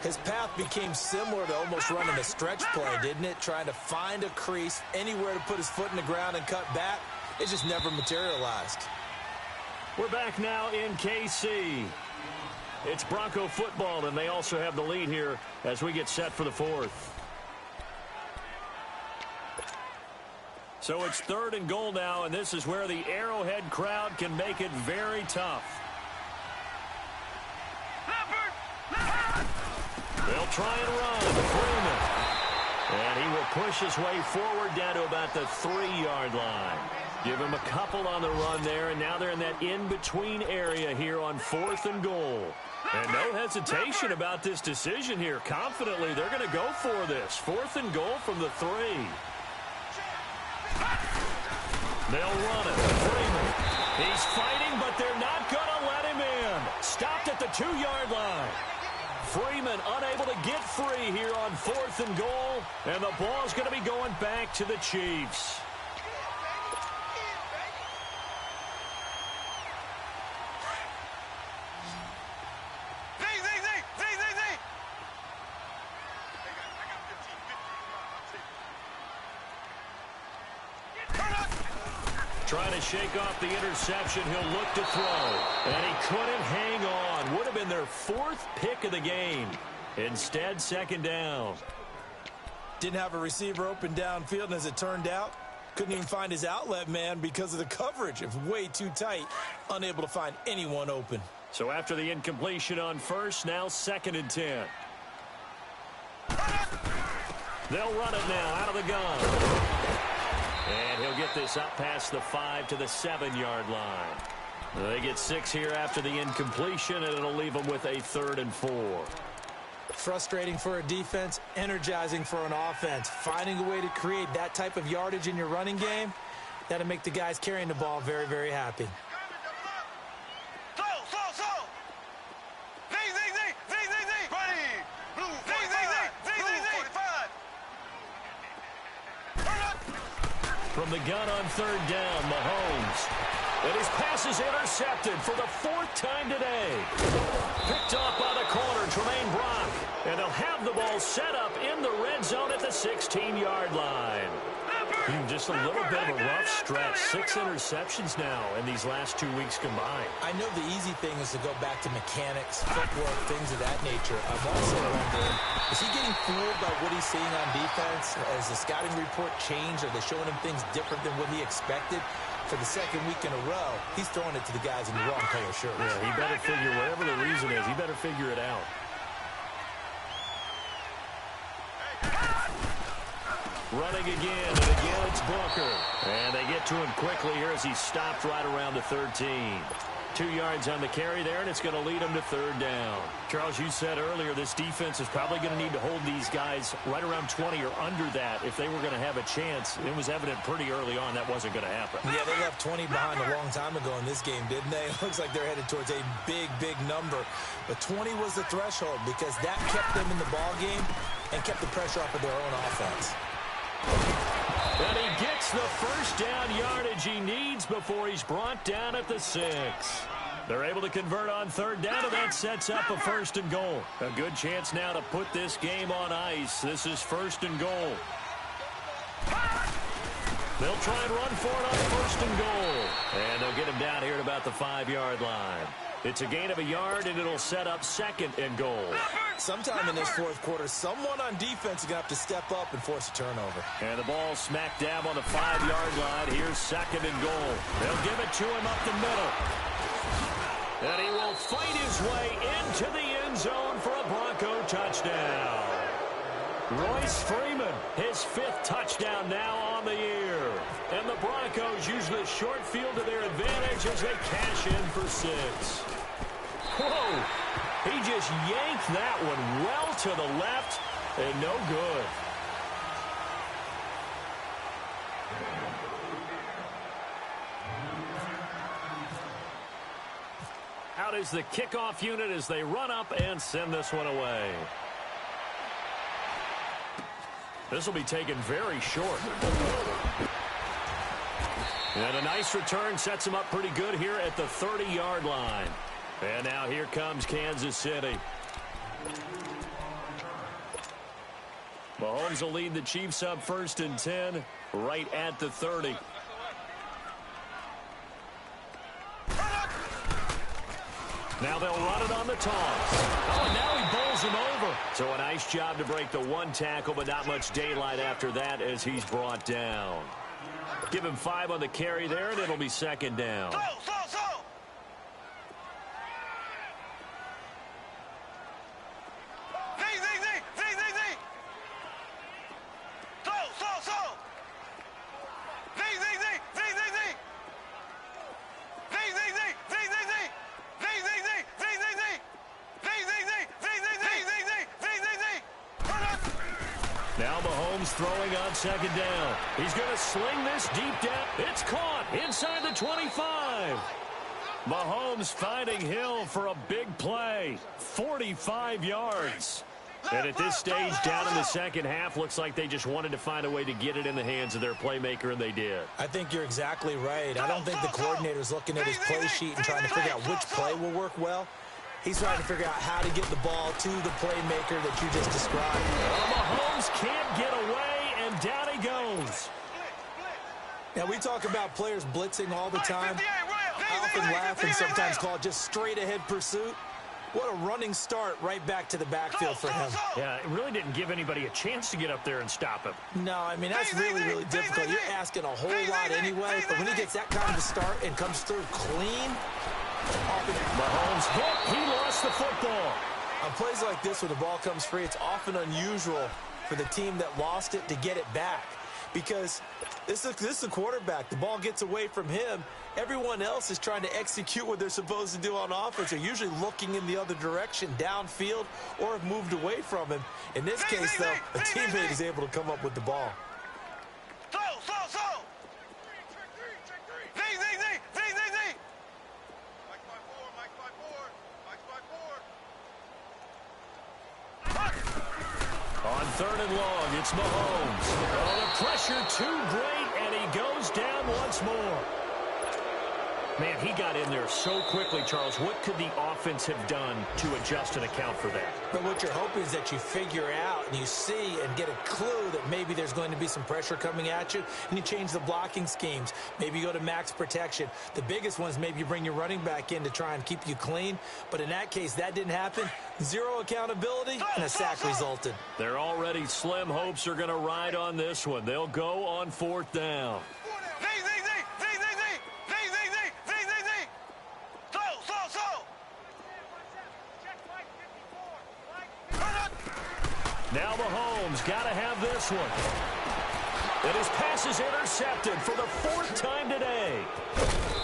His path became similar to almost running a stretch play, didn't it? Trying to find a crease, anywhere to put his foot in the ground and cut back. It just never materialized. We're back now in KC. It's Bronco football, and they also have the lead here as we get set for the 4th. So it's 3rd and goal now, and this is where the Arrowhead crowd can make it very tough. They'll try and run. Freeman. And he will push his way forward down to about the 3-yard line. Give him a couple on the run there, and now they're in that in-between area here on 4th and goal. And no hesitation about this decision here. Confidently, they're going to go for this. 4th and goal from the 3. They'll run it. Freeman. He's fighting, but they're not going to let him in. Stopped at the 2-yard line. Freeman unable to get free here on 4th and goal. And the ball's going to be going back to the Chiefs. Trying to shake off the interception. He'll look to throw. And he couldn't hang on. Would have been their 4th pick of the game. Instead, 2nd down. Didn't have a receiver open downfield, and as it turned out, couldn't even find his outlet man because of the coverage. It was way too tight. Unable to find anyone open. So after the incompletion on 1st, now 2nd and 10. They'll run it now out of the gun. And he'll get this up past the 5 to the 7-yard line. They get 6 here after the incompletion, and it'll leave them with a 3rd and 4. Frustrating for a defense, energizing for an offense. Finding a way to create that type of yardage in your running game, that'll make the guys carrying the ball very, very happy. From the gun on 3rd down, Mahomes. And his pass is intercepted for the 4th time today. Picked off by the corner, Tremaine Brock. And they'll have the ball set up in the red zone at the 16-yard line. Just a little bit of a rough stretch. 6 interceptions now in these last 2 weeks combined. I know the easy thing is to go back to mechanics, footwork, things of that nature. I'm also wondering, is he getting fooled by what he's seeing on defense? Has the scouting report changed? Are they showing him things different than what he expected? For the second week in a row, he's throwing it to the guys in the wrong color shirts. Yeah, he better figure, whatever the reason is, he better figure it out. Running again, and again it's Booker. And they get to him quickly here as he stopped right around the 13. 2 yards on the carry there, and it's going to lead him to 3rd down. Charles, you said earlier this defense is probably going to need to hold these guys right around 20 or under that if they were going to have a chance. It was evident pretty early on that wasn't going to happen. Yeah, they left 20 behind a long time ago in this game, didn't they? It looks like they're headed towards a big, big number. But 20 was the threshold because that kept them in the ball game and kept the pressure off of their own offense. And he gets the first down yardage he needs before he's brought down at the 6. They're able to convert on 3rd down, and that sets up a 1st and goal. A good chance now to put this game on ice. This is 1st and goal. They'll try and run for it on 1st and goal. And they'll get him down here at about the 5-yard line. It's a gain of a yard, and it'll set up 2nd and goal. Sometime in this 4th quarter, someone on defense is going to have to step up and force a turnover. And the ball smack dab on the 5-yard line. Here's 2nd and goal. They'll give it to him up the middle. And he will fight his way into the end zone for a Bronco touchdown. Royce Freeman, his 5th touchdown now on the year. And the Broncos use the short field to their advantage as they cash in for 6. Whoa! He just yanked that one well to the left and no good. Out is the kickoff unit as they run up and send this one away. This will be taken very short. And a nice return sets him up pretty good here at the 30-yard line. And now here comes Kansas City. Mahomes will lead the Chiefs up 1st and 10 right at the 30. Now they'll run it on the toss. Oh, and now he bowls him over. So a nice job to break the 1 tackle, but not much daylight after that as he's brought down. Give him 5 on the carry there, and it'll be 2nd down. Now Mahomes throwing on 2nd down. He's going to sling this deep down. It's caught inside the 25. Mahomes finding Hill for a big play. 45 yards. And at this stage, down in the second half, looks like they just wanted to find a way to get it in the hands of their playmaker, and they did. I think you're exactly right. I don't think the coordinator's looking at his play sheet and trying to figure out which play will work well. He's trying to figure out how to get the ball to the playmaker that you just described. Well, Mahomes can't get away, and down he goes. Now, we talk about players blitzing all the time. I often laugh and sometimes call it just straight-ahead pursuit. What a running start right back to the backfield for him. Yeah, it really didn't give anybody a chance to get up there and stop him. No, I mean, that's really, really difficult. You're asking a whole lot anyway, but when he gets that kind of a start and comes through clean, Mahomes hit. He lost the football. On plays like this where the ball comes free, it's often unusual for the team that lost it to get it back. Because this is the quarterback. The ball gets away from him. Everyone else is trying to execute what they're supposed to do on offense. They're usually looking in the other direction, downfield, or have moved away from him. In this case, though, a teammate is able to come up with the ball. On 3rd and long, it's Mahomes. Oh, the pressure too great, and he goes down once more. Man, he got in there so quickly, Charles. What could the offense have done to adjust and account for that? But what you're hoping is that you figure out and you see and get a clue that maybe there's going to be some pressure coming at you, and you change the blocking schemes. Maybe you go to max protection. The biggest one is maybe you bring your running back in to try and keep you clean. But in that case, that didn't happen. Zero accountability, and a sack resulted. Their already slim hopes are going to ride on this one. They'll go on 4th down. Now Mahomes got to have this one. And his pass is intercepted for the 4th time today.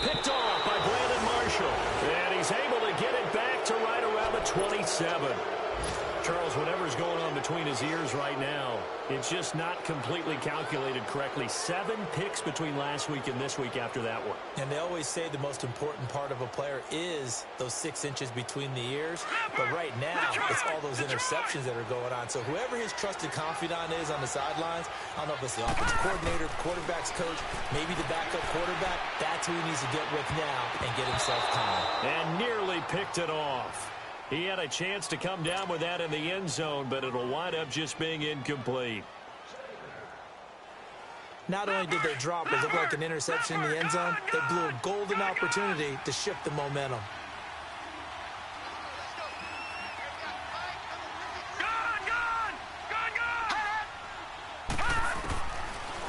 Picked off by Brandon Marshall. And he's able to get it back to right around the 27. Charles, whatever's going on between his ears right now, it's just not completely calculated correctly. 7 picks between last week and this week after that one. And they always say the most important part of a player is those 6 inches between the ears. But right now, it's all those interceptions that are going on. So whoever his trusted confidant is on the sidelines, I don't know if it's the offensive coordinator, the quarterback's coach, maybe the backup quarterback, that's who he needs to get with now and get himself calm. And nearly picked it off. He had a chance to come down with that in the end zone, but it'll wind up just being incomplete. Not only did they drop it look like an interception in the end zone, they blew a golden opportunity to shift the momentum.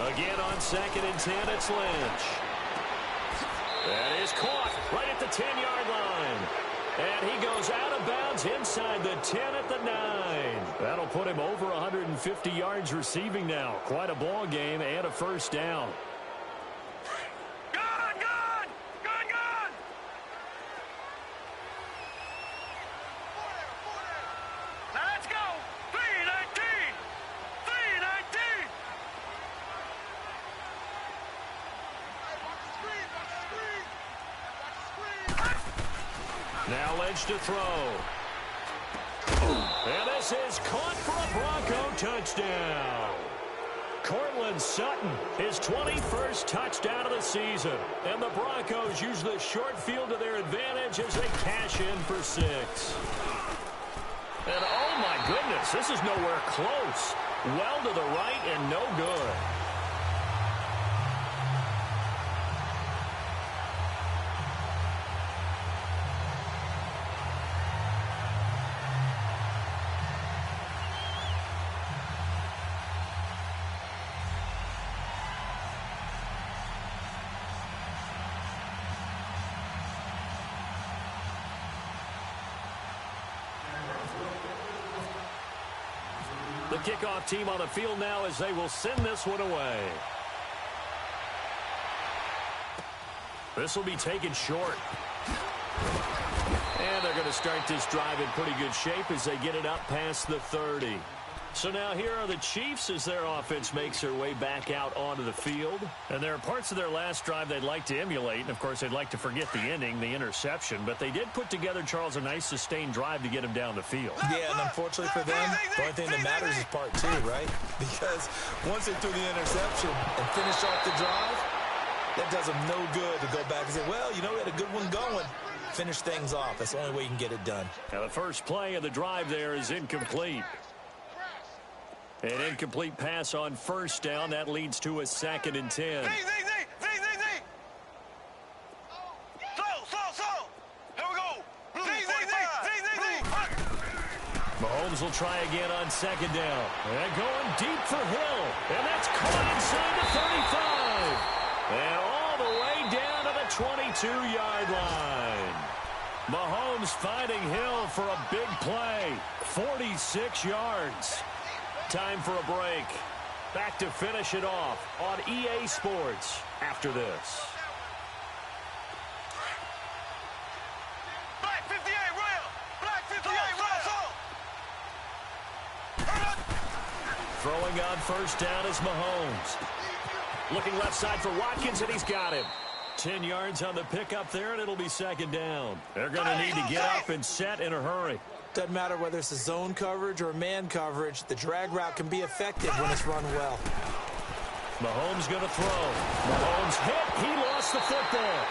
Again on 2nd and 10, it's Lynch. That is caught right at the 10-yard line. And he goes out of bounds inside the 10 at the 9. That'll put him over 150 yards receiving now. Quite a ball game and a 1st down. Let's go. 319. 319. Now Lynch to throw. And this is caught for a Bronco touchdown. Cortland Sutton, his 21st touchdown of the season. And the Broncos use the short field to their advantage as they cash in for 6. And oh my goodness, this is nowhere close. Well to the right and no good. The kickoff team on the field now as they will send this one away. This will be taken short. And they're going to start this drive in pretty good shape as they get it up past the 30. So now here are the Chiefs as their offense makes their way back out onto the field. And there are parts of their last drive they'd like to emulate. And, of course, they'd like to forget the ending, the interception. But they did put together, Charles, a nice sustained drive to get them down the field. Yeah, and unfortunately for them, the only thing that matters is part 2, right? Because once they threw the interception and finished off the drive, that does them no good to go back and say, well, you know, we had a good one going. Finish things off. That's the only way you can get it done. Now, the first play of the drive there is incomplete. An incomplete pass on 1st down. That leads to a 2nd and 10. Mahomes will try again on 2nd down. And going deep for Hill. And that's caught inside the 35. And all the way down to the 22-yard line. Mahomes finding Hill for a big play. 46 yards. Time for a break. Back to finish it off on EA Sports after this. Black 58, Royal. Black 58, Royal. Throwing on 1st down is Mahomes. Looking left side for Watkins, and he's got him. 10 yards on the pickup there, and it'll be 2nd down. They're going to need to get up and set in a hurry. Doesn't matter whether it's a zone coverage or man coverage. The drag route can be effective when it's run well. Mahomes going to throw. Mahomes hit. He lost the football.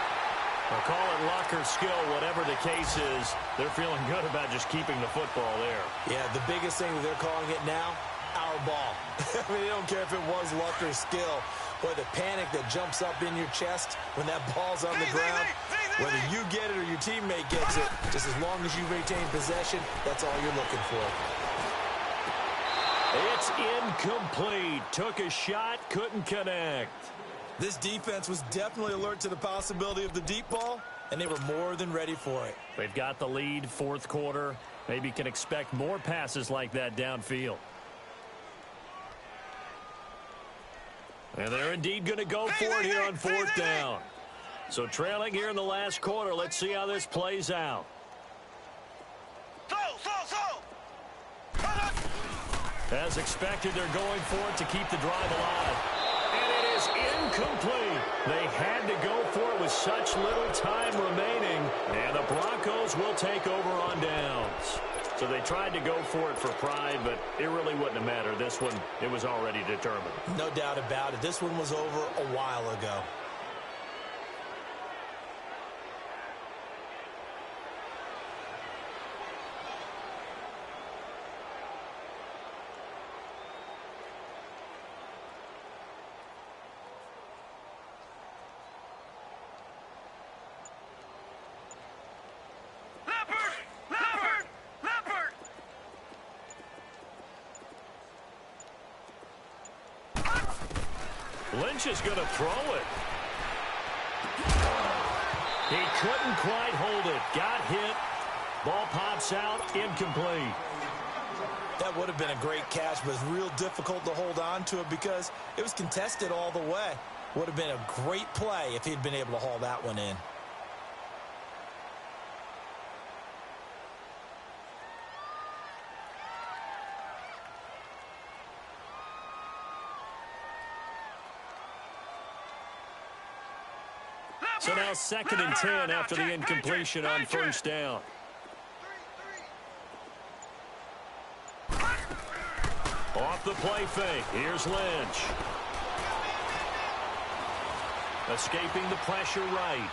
Well, call it luck or skill, whatever the case is, they're feeling good about just keeping the football there. Yeah, the biggest thing that they're calling it now, our ball. I mean, they don't care if it was luck or skill. Boy, the panic that jumps up in your chest when that ball's on the ground, whether you get it or your teammate gets it, just as long as you retain possession, that's all you're looking for. It's incomplete. Took a shot, couldn't connect. This defense was definitely alert to the possibility of the deep ball, and they were more than ready for it. They've got the lead, fourth quarter. Maybe can expect more passes like that downfield. And they're indeed going to go for it here on fourth down. So trailing here in the last quarter. Let's see how this plays out. As expected, they're going for it to keep the drive alive. And it is incomplete. They had to go for it with such little time remaining. And the Broncos will take over on downs. So they tried to go for it for pride, but it really wouldn't have mattered. This one, it was already determined. No doubt about it. This one was over a while ago. Lynch is going to throw it. He couldn't quite hold it. Got hit. Ball pops out. Incomplete. That would have been a great catch, but it's real difficult to hold on to it because it was contested all the way. Would have been a great play if he'd been able to haul that one in. So now 2nd and 10 after the incompletion on first down. Off the play fake. Here's Lynch. Escaping the pressure right.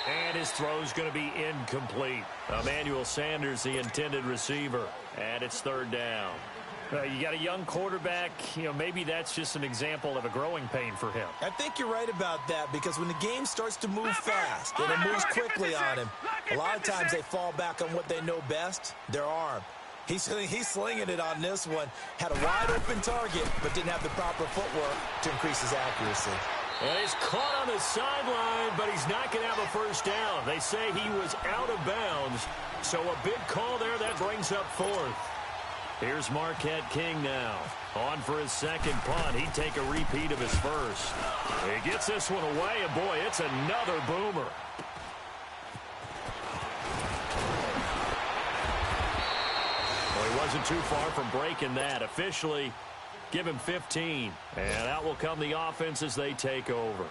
And his throw's going to be incomplete. Emmanuel Sanders, the intended receiver. And it's 3rd down. You got a young quarterback, maybe that's just an example of a growing pain for him. I think you're right about that because when the game starts to move fast and it moves quickly on him, a lot of times they fall back on what they know best, their arm. He's slinging it on this one. Had a wide-open target, but didn't have the proper footwork to increase his accuracy. And he's caught on the sideline, but he's not going to have a first down. They say he was out of bounds, so a big call there. That brings up 4th. Here's Marquette King now. On for his 2nd punt. He'd take a repeat of his first. He gets this one away, and boy, it's another boomer. Well, he wasn't too far from breaking that. Officially, give him 15. And out will come the offense as they take over.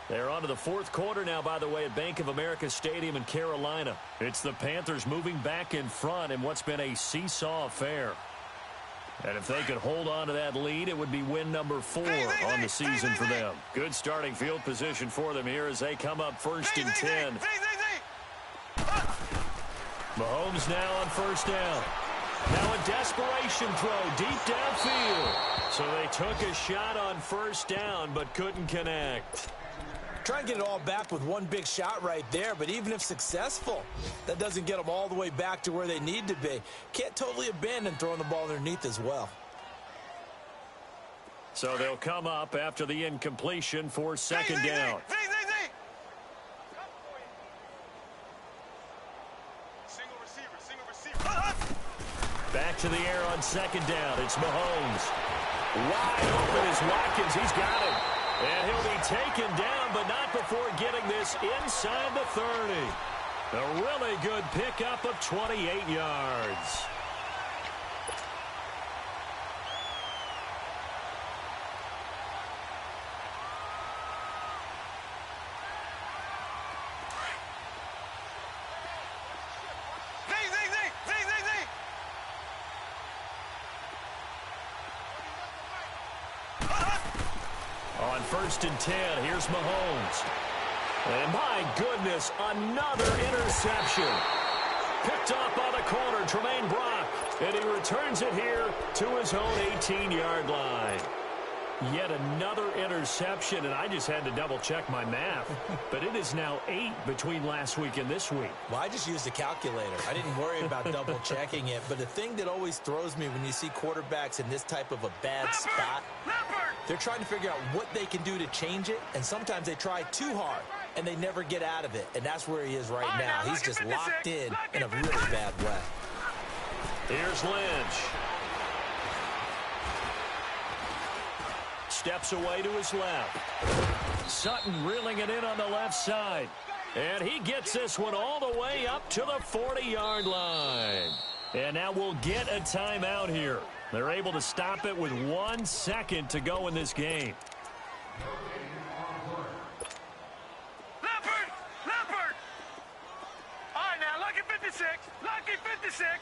They're on to the 4th quarter now, by the way, at Bank of America Stadium in Carolina. It's the Panthers moving back in front in what's been a seesaw affair. And if they could hold on to that lead, it would be win number 4 on the season for them. Good starting field position for them here as they come up 1st and 10. Mahomes now on 1st down. Now a desperation throw deep downfield. So they took a shot on 1st down but couldn't connect. Try and get it all back with one big shot right there, but even if successful, that doesn't get them all the way back to where they need to be. Can't totally abandon throwing the ball underneath as well. So they'll come up after the incompletion for 2nd down. Back to the air on 2nd down. It's Mahomes. Wide open is Watkins. He's got it. And he'll be taken down, but not before getting this inside the 30. A really good pickup of 28 yards. 1st and 10. Here's Mahomes. And my goodness, another interception. Picked off by the corner, Tremaine Brock. And he returns it here to his own 18-yard line. Yet another interception, and I just had to double-check my math. But it is now 8 between last week and this week. Well, I just used a calculator. I didn't worry about double-checking it. But the thing that always throws me when you see quarterbacks in this type of a bad spot, they're trying to figure out what they can do to change it, and sometimes they try too hard, and they never get out of it. And that's where he is right now. He's just locked in a really bad way. Here's Lynch. Steps away to his left. Sutton reeling it in on the left side. And he gets this one all the way up to the 40-yard line. And now we'll get a timeout here. They're able to stop it with 1 second to go in this game. Leopard! All right, now, lucky 56. Lucky 56.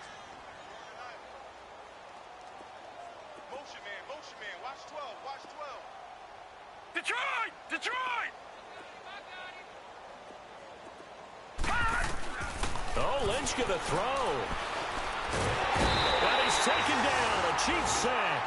Motion man. Watch 12. Detroit! Oh, Lynch gonna throw. And he's taken down. A Chiefs sack.